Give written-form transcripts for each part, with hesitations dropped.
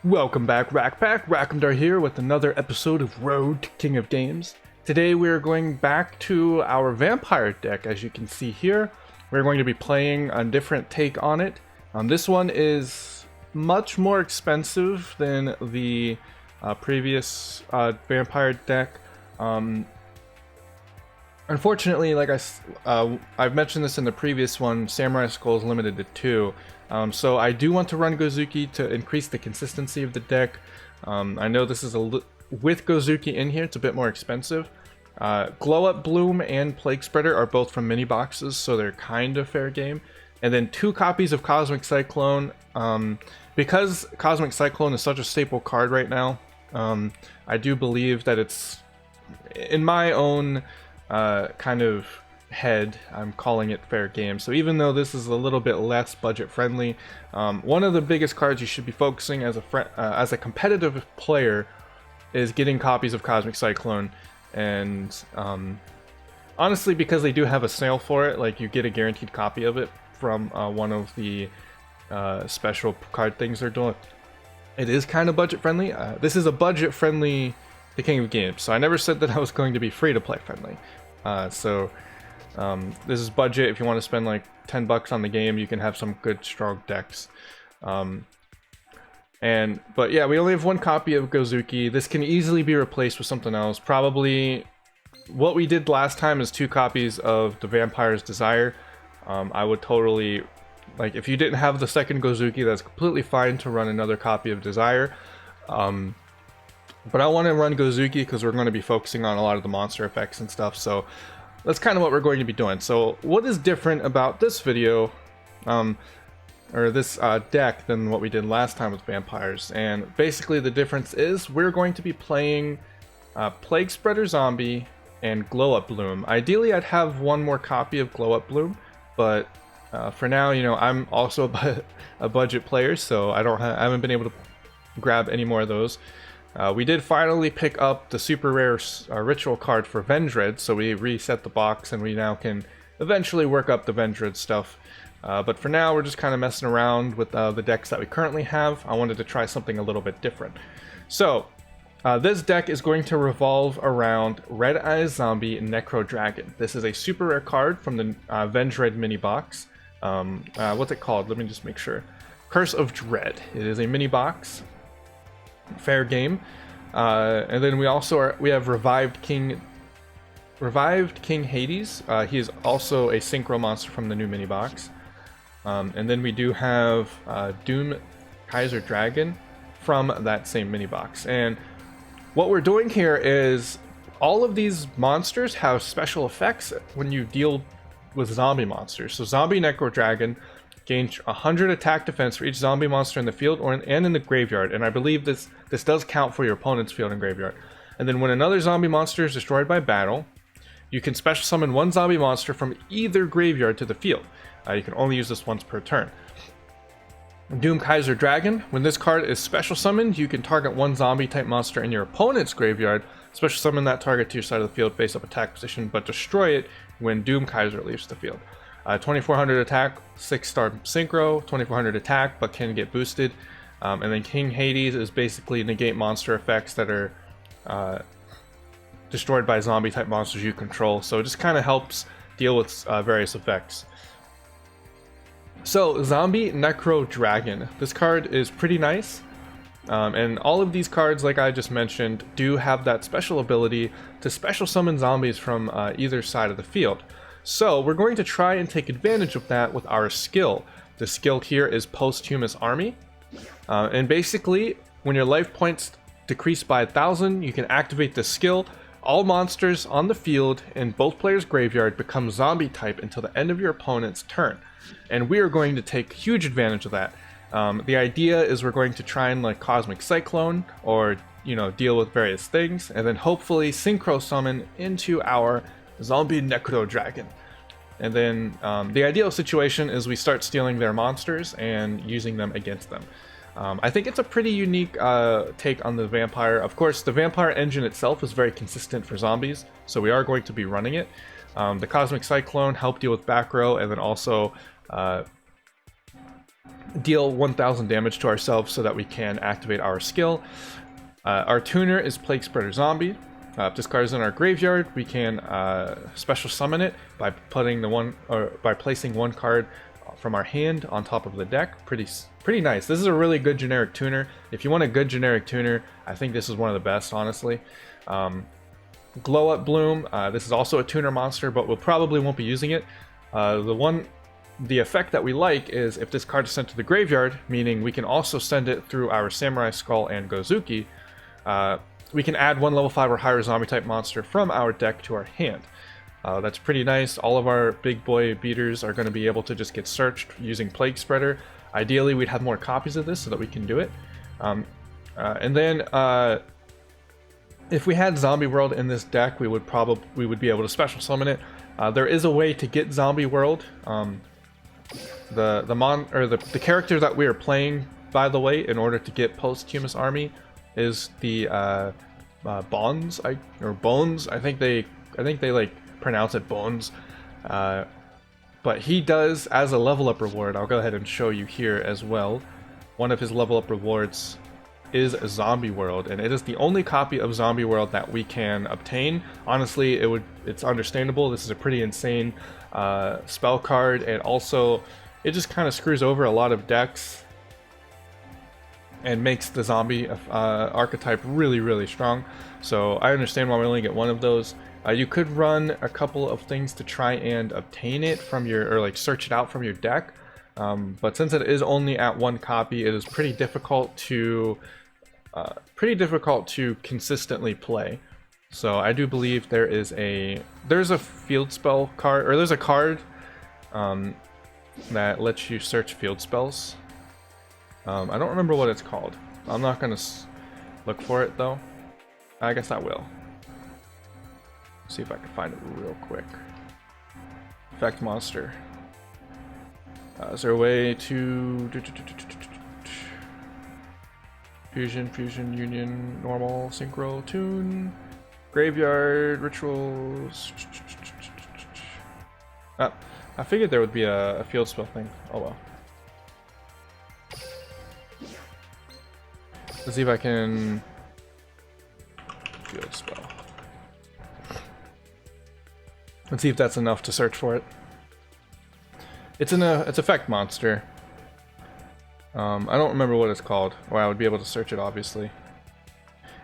Welcome back, Rackpack. Rackmdar here with another episode of Road to King of Games. Today we are going back to our vampire deck. As you can see here, we're going to be playing a different take on it. This one is much more expensive than the previous vampire deck. Unfortunately, like I've mentioned this in the previous one, Samurai Skull is limited to 2. So I do want to run Gozuki to increase the consistency of the deck. I know this is with Gozuki in here, it's a bit more expensive. Glow Up Bloom and Plague Spreader are both from mini boxes, so they're kind of fair game. And then 2 copies of Cosmic Cyclone. Because Cosmic Cyclone is such a staple card right now, I do believe that it's, in my own kind of head, I'm calling it fair game. So even though this is a little bit less budget friendly, one of the biggest cards you should be focusing as a competitive player is getting copies of Cosmic Cyclone. And honestly, because they do have a sale for it, like you get a guaranteed copy of it from one of the special card things they're doing. It is kind of budget friendly. This is a budget friendly The King of Games, so I never said that I was going to be free to play friendly. This is budget. If you want to spend like $10 on the game, you can have some good strong decks. But yeah, we only have 1 copy of Gozuki. This can easily be replaced with something else. Probably what we did last time is 2 copies of the Vampire's Desire. I would totally, like, if you didn't have the second Gozuki, that's completely fine to run another copy of Desire. But I want to run Gozuki because we're going to be focusing on a lot of the monster effects and stuff, so that's kind of what we're going to be doing. So what is different about this video, or this deck, than what we did last time with vampires? And basically the difference is we're going to be playing Plague Spreader Zombie and Glow Up Bloom. Ideally I'd have 1 more copy of Glow Up Bloom, but for now, you know, I'm also a budget player, so I haven't been able to grab any more of those. We did finally pick up the super rare ritual card for Vendread, so we reset the box and we now can eventually work up the Vendread stuff. But for now, we're just kind of messing around with the decks that we currently have. I wanted to try something a little bit different. So, this deck is going to revolve around Red Eyes Zombie Necro Dragon. This is a super rare card from the Vendread mini box. What's it called? Let me just make sure. Curse of Dread. It is a mini box. Fair game. And then we have Revived King Hades. He is also a synchro monster from the new mini box. And then we do have Doom Kaiser Dragon from that same mini box. And what we're doing here is all of these monsters have special effects when you deal with zombie monsters. So Zombie Necro Dragon gains 100 attack defense for each zombie monster in the field and in the graveyard, and I believe this does count for your opponent's field and graveyard. And then when another zombie monster is destroyed by battle, you can special summon 1 zombie monster from either graveyard to the field. You can only use this once per turn. Doom Kaiser Dragon. When this card is special summoned, you can target 1 zombie type monster in your opponent's graveyard, special summon that target to your side of the field face up attack position, but destroy it when Doom Kaiser leaves the field. 2400 attack, 6-star synchro, 2400 attack, but can get boosted. And then King Hades is basically negate monster effects that are destroyed by zombie type monsters you control. So it just kind of helps deal with various effects. So Zombie Necro Dragon. This card is pretty nice. And all of these cards, like I just mentioned, do have that special ability to special summon zombies from either side of the field. So we're going to try and take advantage of that with our skill. The skill here is Posthumous Army. And basically, when your life points decrease by 1,000, you can activate the skill. All monsters on the field in both players' graveyard become zombie type until the end of your opponent's turn. And we are going to take huge advantage of that. The idea is we're going to try and like Cosmic Cyclone, or, you know, deal with various things, and then hopefully synchro summon into our Zombie Necro Dragon. And then the ideal situation is we start stealing their monsters and using them against them. I think it's a pretty unique take on the vampire. Of course, the vampire engine itself is very consistent for zombies, so we are going to be running it. The Cosmic Cyclone help deal with back row, and then also deal 1000 damage to ourselves so that we can activate our skill. Our tuner is Plague Spreader Zombie. If this card is in our graveyard, we can special summon it by placing one card from our hand on top of the deck. Pretty nice. This is a really good generic tuner. If you want a good generic tuner, I think this is one of the best, honestly. Glow Up Bloom. This is also a tuner monster, but we probably won't be using it. The effect that we like is if this card is sent to the graveyard, meaning we can also send it through our Samurai Skull and Gozuki. We can add one level 5 or higher zombie type monster from our deck to our hand. That's pretty nice. All of our big boy beaters are going to be able to just get searched using Plague Spreader. Ideally, we'd have more copies of this so that we can do it. And then if we had Zombie World in this deck, we would be able to special summon it. There is a way to get Zombie World. The character that we are playing, by the way, in order to get Posthumous Army, is the Bones. I think they like pronounce it Bones. But he does, as a level up reward, I'll go ahead and show you here as well. One of his level up rewards is a Zombie World, and it is the only copy of Zombie World that we can obtain. Honestly, it's understandable. This is a pretty insane spell card, and also it just kind of screws over a lot of decks and makes the zombie archetype really strong. So I understand why we only get one of those. You could run a couple of things to try and obtain it from or search it out from your deck, but since it is only at one copy, it is pretty difficult to consistently play. So I do believe there's a field spell card, or there's a card that lets you search field spells. I don't remember what it's called. I'm not gonna look for it though. I guess I will. See if I can find it real quick. Effect monster. Is there a way to fusion, union, normal, synchro, tune, graveyard, rituals? I figured there would be a field spell thing. Oh well. Let's see if I can field spell. Let's see if that's enough to search for it. It's effect monster. I don't remember what it's called, or I would be able to search it obviously.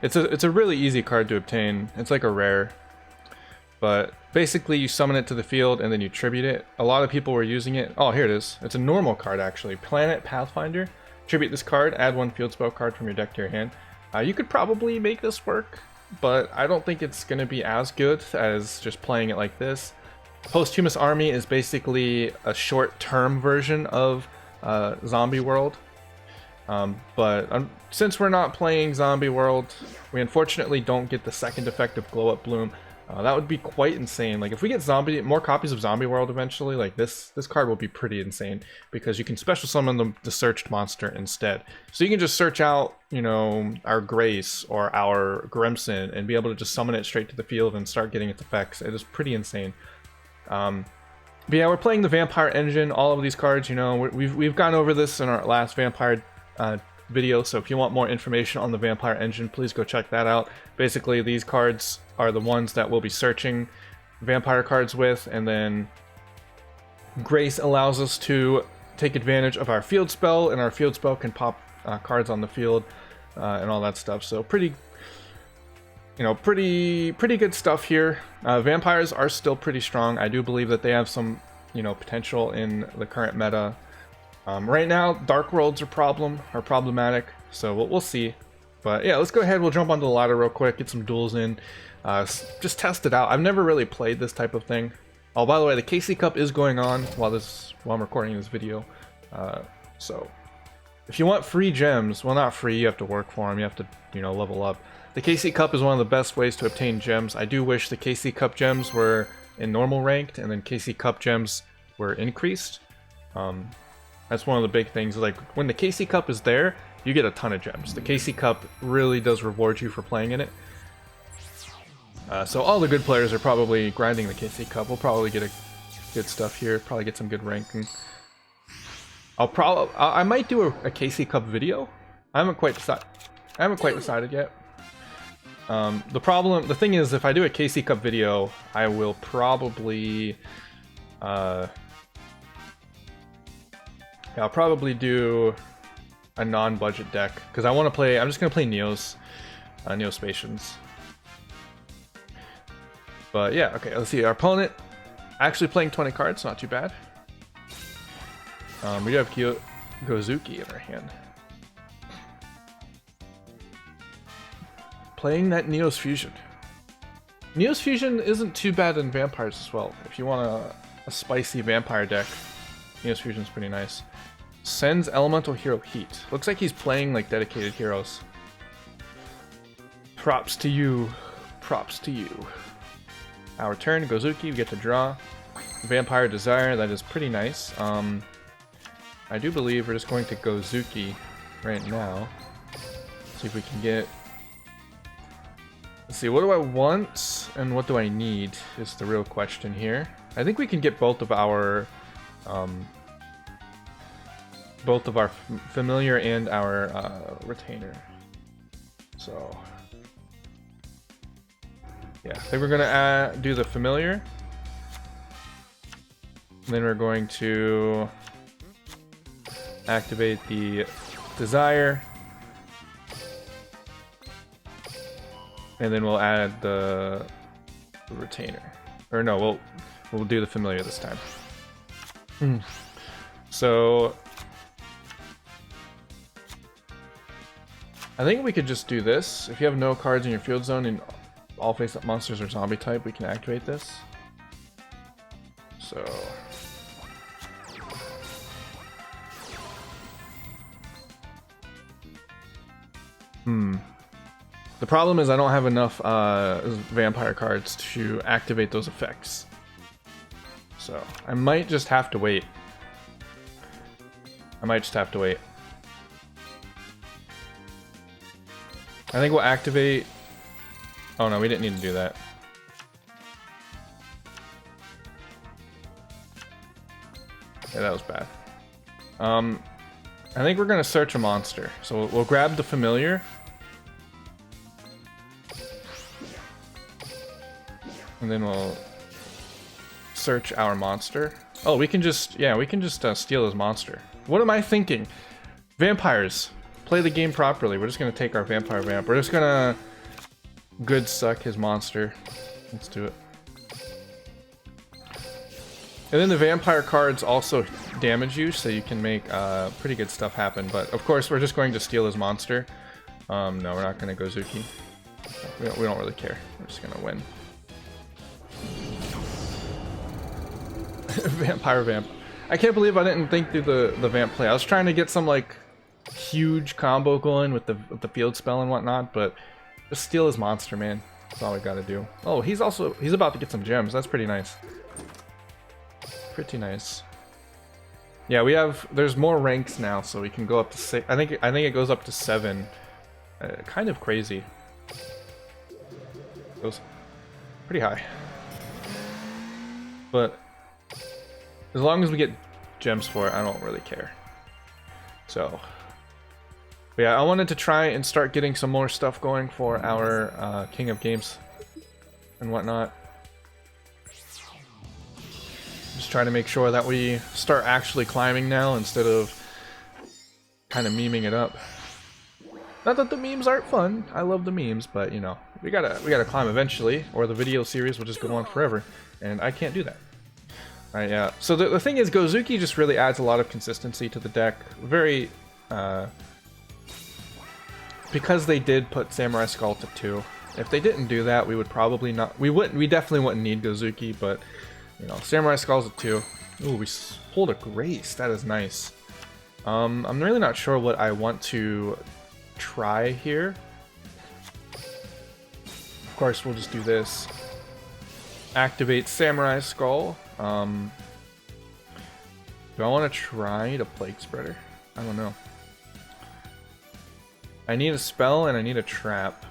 It's a really easy card to obtain. It's like a rare. But basically you summon it to the field and then you tribute it. A lot of people were using it. Oh, here it is. It's a normal card actually. Planet Pathfinder. Tribute this card, add one field spell card from your deck to your hand. You could probably make this work, but I don't think it's going to be as good as just playing it like this. Posthumous Army is basically a short-term version of Zombie World. Since we're not playing Zombie World, we unfortunately don't get the second effect of Glow Up Bloom. That would be quite insane. Like if we get more copies of Zombie World eventually, like this card will be pretty insane because you can special summon the searched monster instead. So you can just search out, you know, our Grace or our Grimson and be able to just summon it straight to the field and start getting its effects. It is pretty insane. But yeah, we're playing the Vampire Engine. All of these cards, you know, we've gone over this in our last Vampire video, so if you want more information on the Vampire Engine, please go check that out. Basically, these cards are the ones that we'll be searching vampire cards with, and then Grace allows us to take advantage of our field spell, and our field spell can pop cards on the field and all that stuff. So pretty good stuff here. Vampires are still pretty strong. I do believe that they have some, you know, potential in the current meta. Right now, Dark Worlds are problematic, so we'll see. But yeah, let's go ahead. We'll jump onto the ladder real quick, get some duels in, just test it out. I've never really played this type of thing. Oh, by the way, the KC Cup is going on while I'm recording this video. So if you want free gems, well, not free, you have to work for them. You have to, you know, level up. The KC Cup is one of the best ways to obtain gems. I do wish the KC Cup gems were in normal ranked, and then KC Cup gems were increased. That's one of the big things. Like when the KC Cup is there, you get a ton of gems. The KC Cup really does reward you for playing in it. So all the good players are probably grinding the KC Cup. We'll probably get good stuff here. Probably get some good ranking. I might do a KC Cup video. I haven't quite decided yet. The thing is, if I do a KC Cup video, I will probably, yeah, I'll probably do a non-budget deck because I want to play. I'm just gonna play Neos, Neospatians. But yeah, okay. Let's see. Our opponent actually playing 20 cards, not too bad. We do have Gozuki in our hand. Playing that Neos Fusion. Neos Fusion isn't too bad in Vampires as well. If you want a spicy Vampire deck, Neos Fusion's pretty nice. Sends Elemental Hero Heat. Looks like he's playing like dedicated heroes. Props to you. Props to you. Our turn, Gozuki, we get to draw. Vampire Desire, that is pretty nice. I do believe we're just going to Gozuki right now. See if we can get... Let's see, what do I want and what do I need is the real question here. I think we can get both of our familiar and our retainer. So yeah, I think we're gonna do the familiar. And then we're going to activate the desire. And then we'll add the retainer. Or no, we'll do the familiar this time. So I think we could just do this. If you have no cards in your field zone and all face-up monsters are zombie type, we can activate this. So the problem is I don't have enough vampire cards to activate those effects. So I might just have to wait. I think we'll activate... Oh no, we didn't need to do that. Yeah, that was bad. I think we're gonna search a monster. So we'll grab the familiar. And then we'll search our monster. Oh, we can just, yeah, we can just steal his monster. What am I thinking? Vampires, play the game properly. We're just gonna take our vampire vamp. We're just gonna good suck his monster. Let's do it. And then the vampire cards also damage you, so you can make pretty good stuff happen. But of course, we're just going to steal his monster. No, we're not gonna Gozuki. We don't really care. We're just gonna win. Vampire vamp. I can't believe I didn't think through the vamp play. I was trying to get some like huge combo going with the field spell and whatnot, but just steal his monster, man. That's all we gotta do. Oh, he's about to get some gems. That's pretty nice. Pretty nice. Yeah, there's more ranks now, so we can go up to 6. I think it goes up to 7. Kind of crazy. Goes pretty high. But as long as we get gems for it, I don't really care. So, but yeah, I wanted to try and start getting some more stuff going for our King of Games and whatnot. Just trying to make sure that we start actually climbing now instead of kind of memeing it up. Not that the memes aren't fun. I love the memes, but you know, we gotta climb eventually, or the video series will just go on forever, and I can't do that. Alright, yeah. So the thing is, Gozuki just really adds a lot of consistency to the deck. Very, because they did put Samurai Skull to 2. If they didn't do that, we would probably not. We definitely wouldn't need Gozuki, but you know, Samurai Skull's at 2. Ooh, we pulled a Grace. That is nice. I'm really not sure what I want to try here. Of course, we'll just do this. Activate Samurai Skull. Do I want to try to Plague Spreader? I don't know. I need a spell and I need a trap.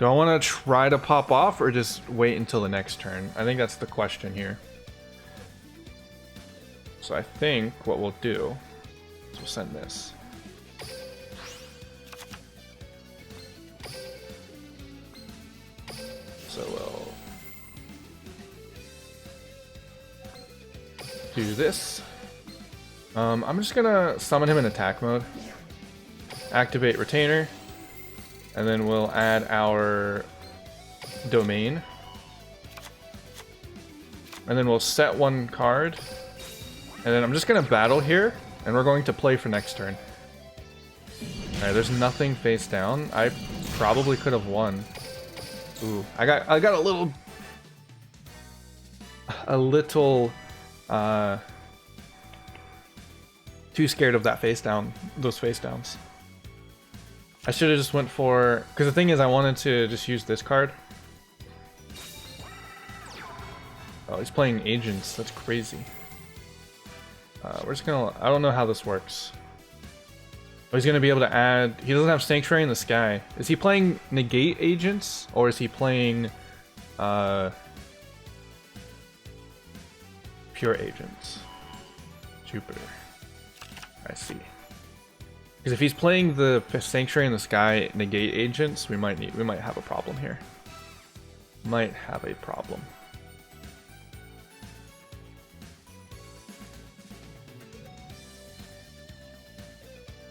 Do I want to try to pop off or just wait until the next turn? I think that's the question here. So I think what we'll do is we'll send this. So we'll do this. I'm just gonna summon him in attack mode. Activate Retainer. And then we'll add our domain. And then we'll set one card. And then I'm just gonna battle here, and we're going to play for next turn. Alright, there's nothing face down. I probably could have won. Ooh, I got a little too scared of that face down, those face downs. I should have just went for, because the thing is I wanted to just use this card. Oh, he's playing agents. That's crazy. We're just gonna, I don't know how this works. Oh, he's gonna be able to add, he doesn't have Sanctuary in the Sky. Is he playing negate agents, or is he playing pure agents? Jupiter. I see. Because if he's playing the Sanctuary in the Sky negate agents, we might have a problem here. Might have a problem.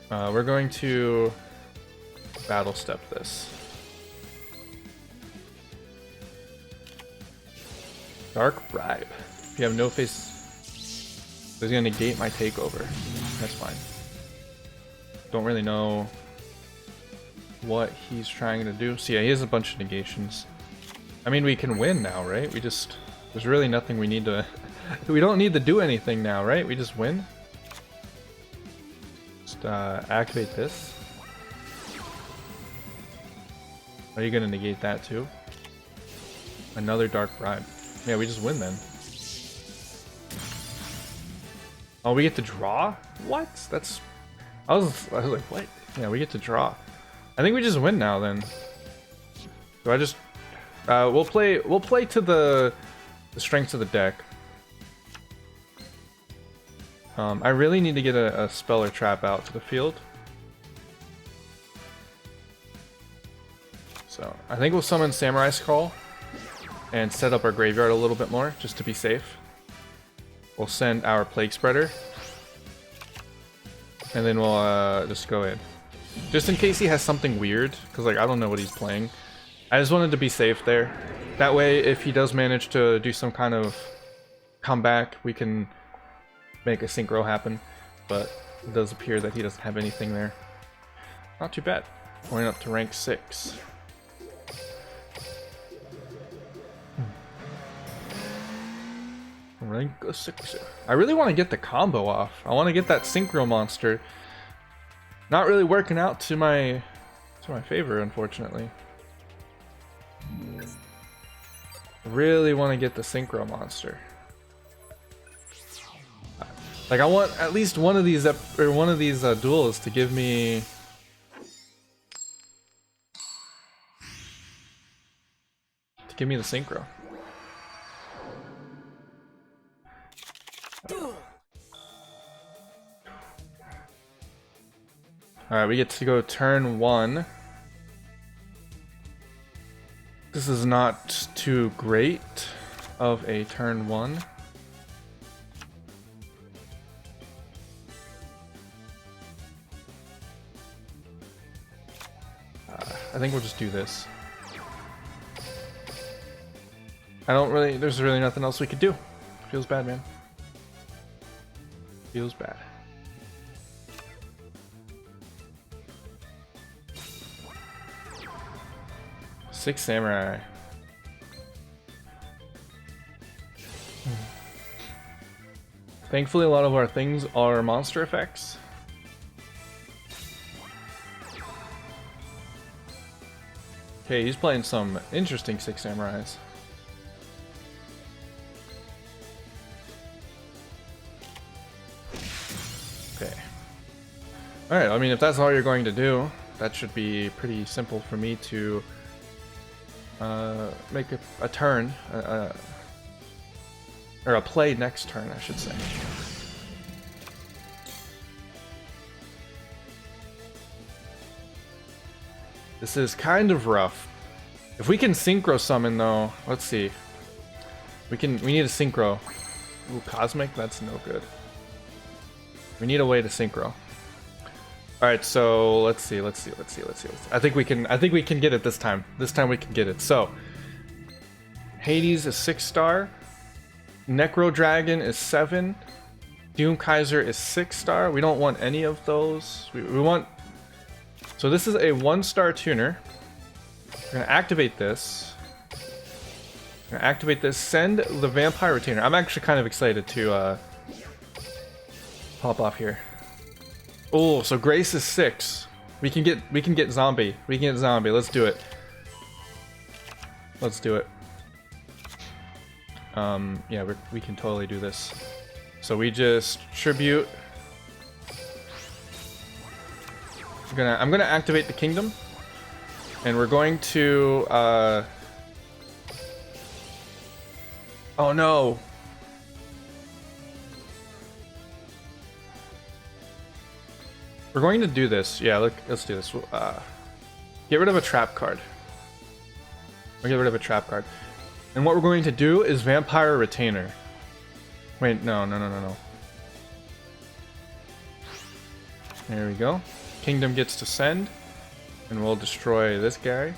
We're going to battle step this. Dark Bribe. If you have no face, he's gonna negate my takeover. That's fine. Don't really know what he's trying to do. So yeah, he has a bunch of negations. I mean, we can win now, right? There's really nothing we need to, we don't need to do anything now, right? We just win. Just activate this. Are you gonna negate that too? Another Dark Bribe. Yeah, we just win then. Oh, we get to draw? What? That's... I was like, what? Yeah, we get to draw. I think we just win now then. So I just... we'll play to the strengths of the deck. I really need to get a spell or trap out to the field. So I think we'll summon Samurai Skull and set up our graveyard a little bit more, just to be safe. We'll send our Plague Spreader. And then we'll just go in. Just in case he has something weird, because like I don't know what he's playing. I just wanted to be safe there. That way, if he does manage to do some kind of comeback, we can make a synchro happen. But it does appear that he doesn't have anything there. Not too bad. Going up to rank 6. Rank 6. I really want to get the combo off. I want to get that synchro monster. Not really working out to my favor, unfortunately. Really want to get the synchro monster. Like I want at least one of these duels to give me the synchro. Alright, we get to go turn 1. This is not too great of a turn 1. I think we'll just do this. There's really nothing else we could do. Feels bad, man. Feels bad. Six Samurai. Thankfully, a lot of our things are monster effects. Okay, he's playing some interesting Six Samurais. Okay. Alright, I mean, if that's all you're going to do, that should be pretty simple for me to make a turn, or a play next turn, I should say. This is kind of rough. If we can synchro summon though, let's see. We need a synchro. Ooh, cosmic, that's no good. We need a way to synchro. Alright, so let's see. I think we can get it this time. This time we can get it. So Hades is 6-star. Necro Dragon is 7. Doom Kaiser is 6-star. We don't want any of those. We want. So this is a 1-star tuner. We're gonna activate this. Send the Vampire Retainer. I'm actually kind of excited to pop off here. Oh, so Grace is 6. We can get zombie. Let's do it. Yeah, we can totally do this. So we just tribute. I'm gonna activate the kingdom, and we're going to. Oh no. We're going to do this. Yeah, let's do this. Get rid of a trap card. And what we're going to do is Vampire Retainer. Wait, no. There we go. Kingdom gets to send. And we'll destroy this guy.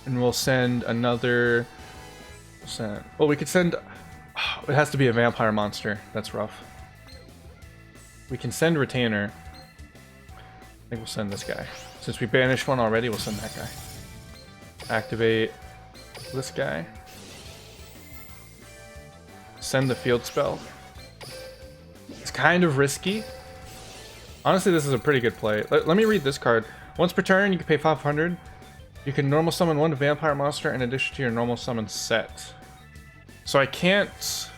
And we'll send another... Well, we could send... It has to be a vampire monster. That's rough. We can send Retainer. I think we'll send this guy. Since we banished one already, we'll send that guy. Activate this guy. Send the field spell. It's kind of risky. Honestly, this is a pretty good play. Let me read this card. Once per turn, you can pay 500. You can normal summon one vampire monster in addition to your normal summon set. So I can't...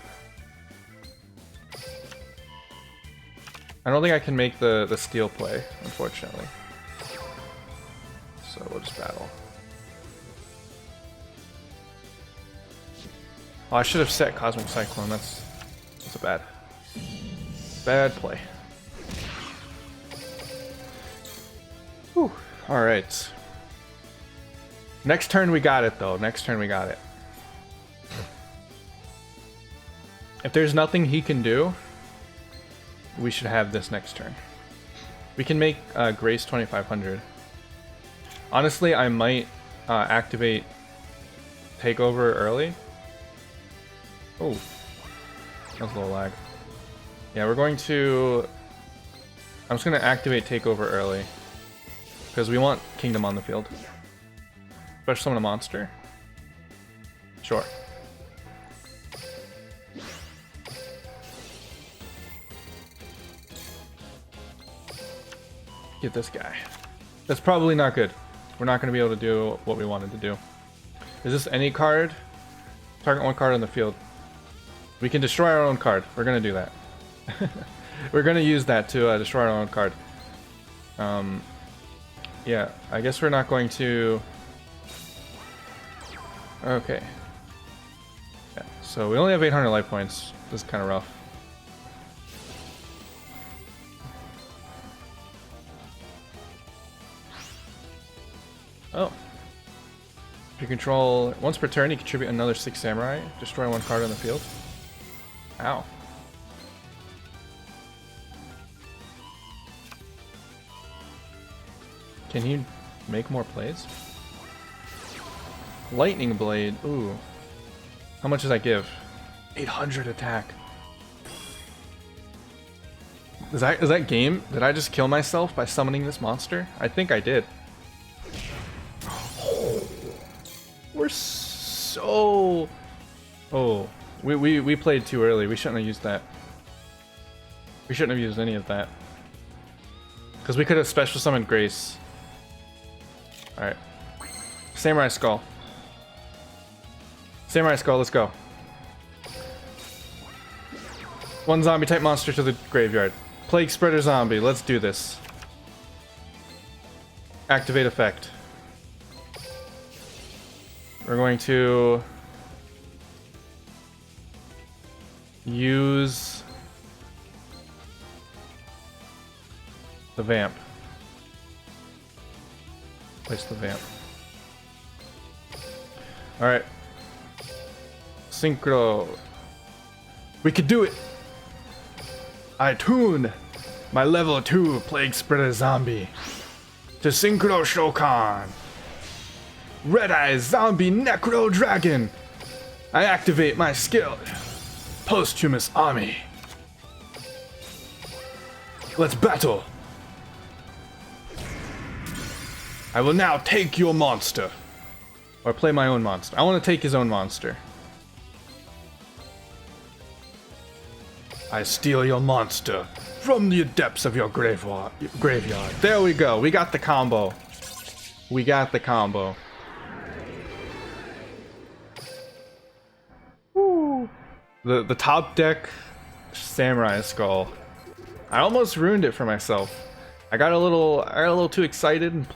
I don't think I can make the steel play, unfortunately. So we'll just battle. Oh, I should have set Cosmic Cyclone. That's a bad play. Whew. All right. Next turn we got it though. If there's nothing he can do, we should have this next turn. We can make Grace 2500. Honestly, I might activate Takeover early. Oh, that was a little lag. Yeah, we're going to... I'm just going to activate Takeover early. Because we want Kingdom on the field. Special summon a monster. Sure. Get this guy. That's probably not good. We're not going to be able to do what we wanted to do. Is this any card? Target one card on the field. We can destroy our own card. We're going to do that. We're going to use that to destroy our own card. Yeah, I guess we're not going to... Okay. Yeah, so we only have 800 life points. This is kind of rough. Oh. If you control... Once per turn, you contribute another 6 samurai. Destroy one card on the field. Ow. Can you make more plays? Lightning Blade. Ooh. How much does that give? 800 attack. Is that game? Did I just kill myself by summoning this monster? I think I did. We're so... Oh. We played too early. We shouldn't have used that. We shouldn't have used any of that. Because we could have special summoned Grace. Alright. Samurai Skull. Samurai Skull, let's go. One zombie type monster to the graveyard. Plague Spreader Zombie, let's do this. Activate effect. We're going to use the vamp. Place the vamp. Alright. Synchro. We could do it! I tune my level 2 Plague Spreader Zombie to Synchro Shokan. Red Eye Zombie Necro Dragon. I activate my skill. Posthumous Army. Let's battle. I will now take your monster. Or play my own monster. I want to take his own monster. I steal your monster from the depths of your graveyard. There we go. We got the combo. We got the combo. Woo. The top deck Samurai Skull. I almost ruined it for myself. I got a little too excited and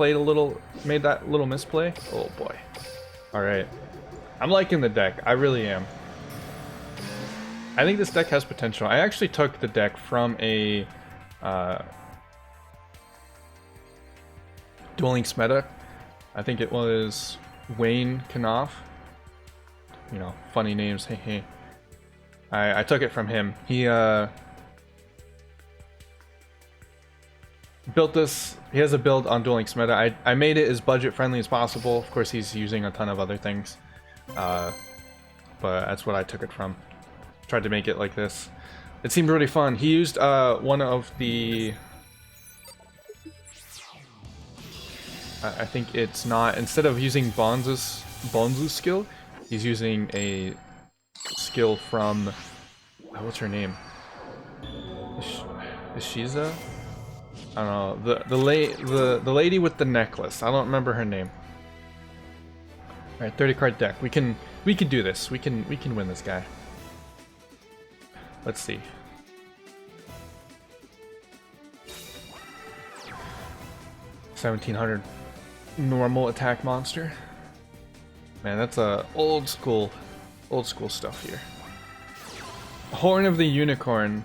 made that little misplay. Oh boy. Alright. I'm liking the deck. I really am. I think this deck has potential. I actually took the deck from a Duel Links meta. I think it was Wayne Knopf. You know, funny names, hey hey. I took it from him. He built this. He has a build on Duel Links meta. I made it as budget friendly as possible. Of course, he's using a ton of other things, but that's what I took it from. Tried to make it like this. It seemed really fun. He used one of the. I think it's not. Instead of using Bonzu's skill, he's using a skill from. What's her name? Ishiza? I don't know. The lady with the necklace. I don't remember her name. All right, 30 card deck. We can do this. We can win this guy. Let's see. $1,700 normal attack monster. Man, that's a old school stuff here. Horn of the Unicorn.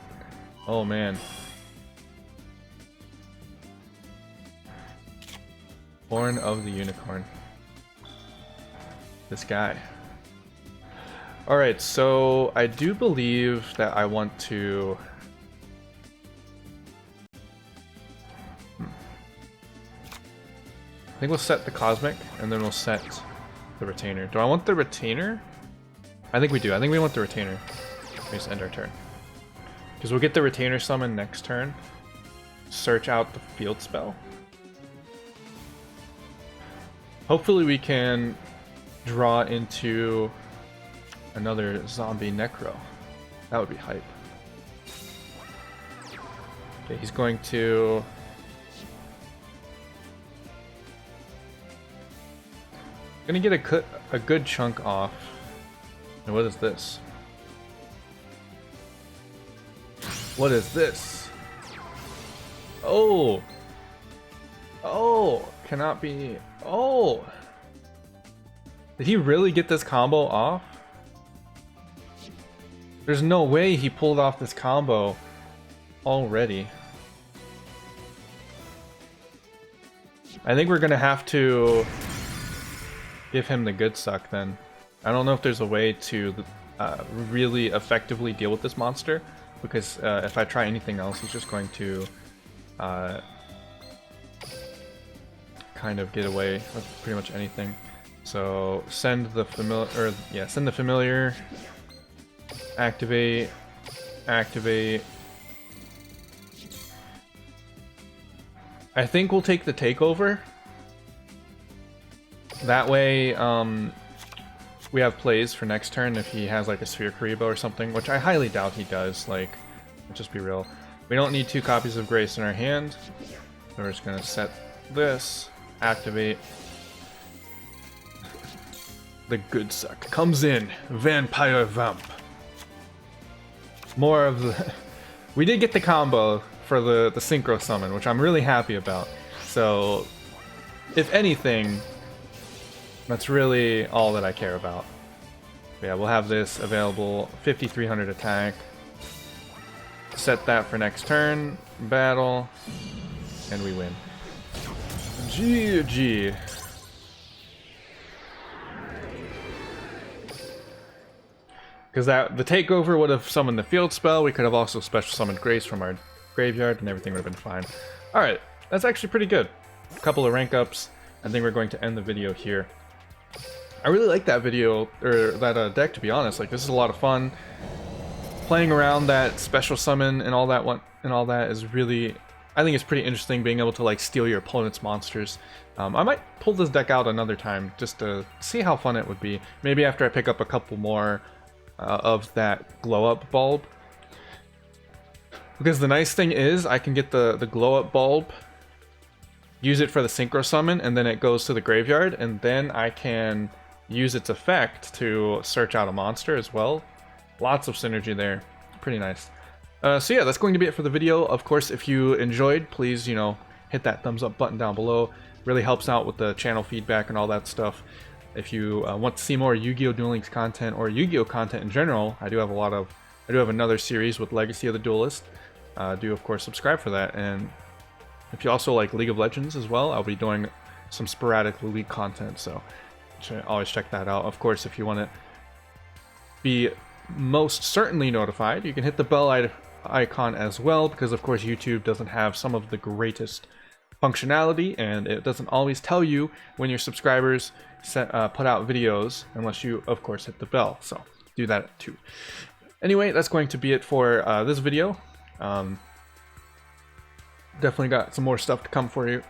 Oh man. Horn of the Unicorn. This guy. Alright, so I do believe that I want to... I think we'll set the Cosmic, and then we'll set the Retainer. Do I want the Retainer? I think we do. I think we want the Retainer. Let me just end our turn. Because we'll get the Retainer summon next turn. Search out the field spell. Hopefully we can draw into another zombie necro. That would be hype. Okay, he's going to... Gonna get a good chunk off. And what is this? What is this? Oh! Oh! Cannot be... Oh! Did he really get this combo off? There's no way he pulled off this combo already. I think we're gonna have to give him the good suck then. I don't know if there's a way to really effectively deal with this monster, because if I try anything else, he's just going to kind of get away with pretty much anything. So send the familiar, activate. I think we'll take the takeover. That way, we have plays for next turn if he has like a Sphere Karibo or something, which I highly doubt he does. Like, let's just be real. We don't need 2 copies of Grace in our hand. So we're just gonna set this, activate. The good suck comes in. Vampire Vamp. More of the... We did get the combo for the synchro summon, which I'm really happy about. So, if anything, that's really all that I care about. But yeah, we'll have this available, 5300 attack. Set that for next turn, battle, and we win. GG. Because the takeover would have summoned the field spell. We could have also special summoned Grace from our graveyard, and everything would have been fine. Alright, that's actually pretty good. A couple of rank ups. I think we're going to end the video here. I really like that video, or that deck, to be honest. Like, this is a lot of fun. Playing around that special summon and all that is really, I think it's pretty interesting, being able to like steal your opponent's monsters. I might pull this deck out another time just to see how fun it would be. Maybe after I pick up a couple more of that glow up bulb. Because the nice thing is I can get the glow up bulb, use it for the synchro summon, and then it goes to the graveyard, and then I can use its effect to search out a monster as well. Lots of synergy there. Pretty nice. So yeah, that's going to be it for the video. Of course, if you enjoyed, please, you know, hit that thumbs up button down below. Really helps out with the channel feedback and all that stuff. If you want to see more Yu-Gi-Oh! Duel Links content, or Yu-Gi-Oh! Content in general, I do have another series with Legacy of the Duelist. Do of course subscribe for that. And if you also like League of Legends as well, I'll be doing some sporadic League content, so always check that out. Of course, if you want to be most certainly notified, you can hit the bell icon as well, because of course YouTube doesn't have some of the greatest functionality, and it doesn't always tell you when your subscribers put out videos unless you of course hit the bell, so do that too. Anyway, that's going to be it for this video. Definitely got some more stuff to come for you.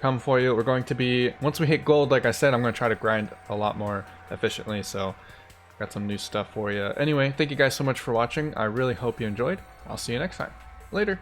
We're going to be, once we hit gold, like I said, I'm going to try to grind a lot more efficiently, so got some new stuff for you. Anyway, thank you guys so much for watching. I really hope you enjoyed. I'll see you next time. Later.